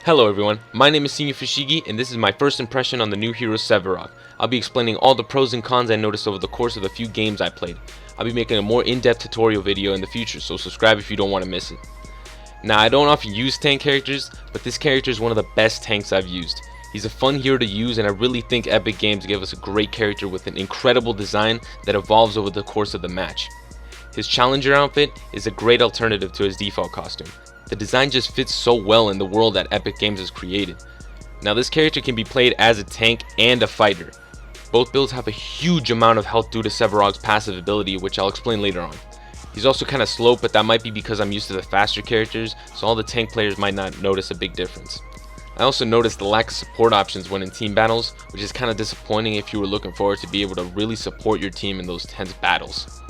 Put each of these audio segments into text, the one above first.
Hello everyone, my name is SrFushigi and this is my first impression on the new hero Sevarog. I'll be explaining all the pros and cons I noticed over the course of the few games I played. I'll be making a more in-depth tutorial video in the future, so subscribe if you don't want to miss it. Now, I don't often use tank characters, but this character is one of the best tanks I've used. He's a fun hero to use, and I really think Epic Games gave us a great character with an incredible design that evolves over the course of the match. His challenger outfit is a great alternative to his default costume. The design just fits so well in the world that Epic Games has created. Now, this character can be played as a tank and a fighter. Both builds have a huge amount of health due to Sevarog's passive ability, which I'll explain later on. He's also kind of slow, but that might be because I'm used to the faster characters, so all the tank players might not notice a big difference. I also noticed the lack of support options when in team battles, which is kind of disappointing if you were looking forward to be able to really support your team in those tense battles.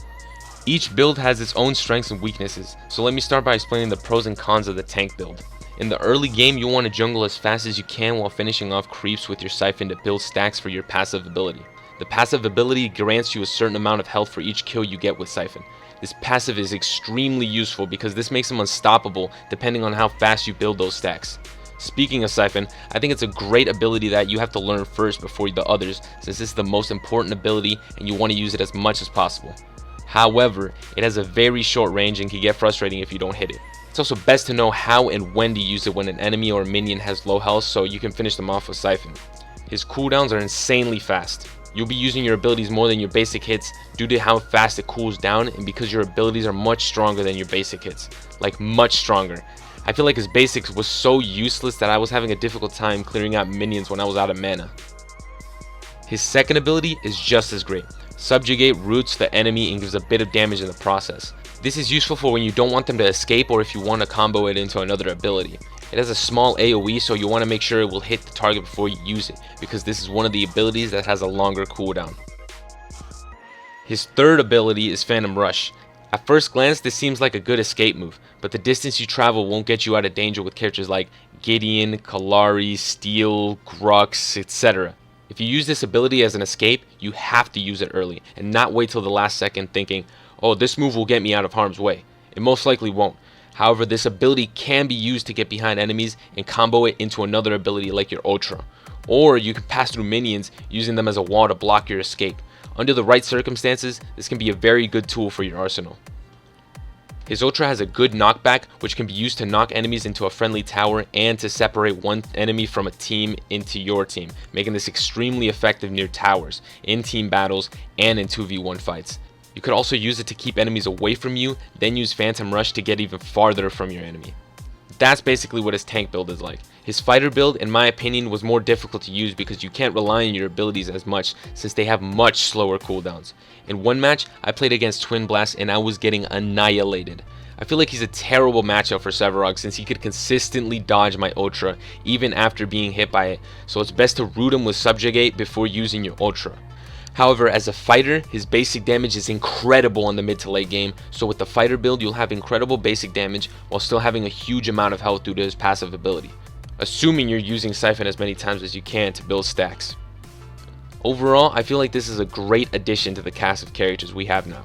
Each build has its own strengths and weaknesses, so let me start by explaining the pros and cons of the tank build. In the early game, you'll want to jungle as fast as you can while finishing off creeps with your siphon to build stacks for your passive ability. The passive ability grants you a certain amount of health for each kill you get with siphon. This passive is extremely useful because this makes him unstoppable depending on how fast you build those stacks. Speaking of siphon, I think it's a great ability that you have to learn first before the others, since this is the most important ability and you want to use it as much as possible. However, it has a very short range and can get frustrating if you don't hit it. It's also best to know how and when to use it when an enemy or minion has low health so you can finish them off with siphon. His cooldowns are insanely fast. You'll be using your abilities more than your basic hits due to how fast it cools down and because your abilities are much stronger than your basic hits. Like much stronger. I feel like his basics was so useless that I was having a difficult time clearing out minions when I was out of mana. His second ability is just as great. Subjugate roots the enemy and gives a bit of damage in the process. This is useful for when you don't want them to escape or if you want to combo it into another ability. It has a small AoE, so you want to make sure it will hit the target before you use it, because this is one of the abilities that has a longer cooldown. His third ability is Phantom Rush. At first glance, this seems like a good escape move, but the distance you travel won't get you out of danger with characters like Gideon, Kalari, Steel, Grux, etc. If you use this ability as an escape, you have to use it early, and not wait till the last second thinking, oh, this move will get me out of harm's way. It most likely won't. However, this ability can be used to get behind enemies and combo it into another ability like your Ultra. Or you can pass through minions using them as a wall to block your escape. Under the right circumstances, this can be a very good tool for your arsenal. His Ultra has a good knockback, which can be used to knock enemies into a friendly tower and to separate one enemy from a team into your team, making this extremely effective near towers, in team battles, and in 2v1 fights. You could also use it to keep enemies away from you, then use Phantom Rush to get even farther from your enemy. That's basically what his tank build is like. His fighter build, in my opinion, was more difficult to use because you can't rely on your abilities as much since they have much slower cooldowns. In one match, I played against Twin Blast and I was getting annihilated. I feel like he's a terrible matchup for Sevarog since he could consistently dodge my Ultra even after being hit by it, so it's best to root him with Subjugate before using your Ultra. However, as a fighter, his basic damage is incredible in the mid to late game, so with the fighter build you'll have incredible basic damage while still having a huge amount of health due to his passive ability, assuming you're using Siphon as many times as you can to build stacks. Overall, I feel like this is a great addition to the cast of characters we have now.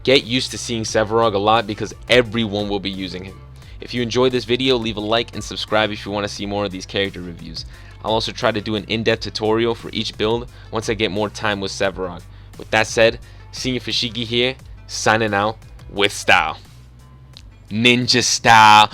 Get used to seeing Sevarog a lot because everyone will be using him. If you enjoyed this video, leave a like and subscribe if you want to see more of these character reviews. I'll also try to do an in-depth tutorial for each build once I get more time with Sevarog. With that said, SrFushigi here, signing out with style. Ninja style.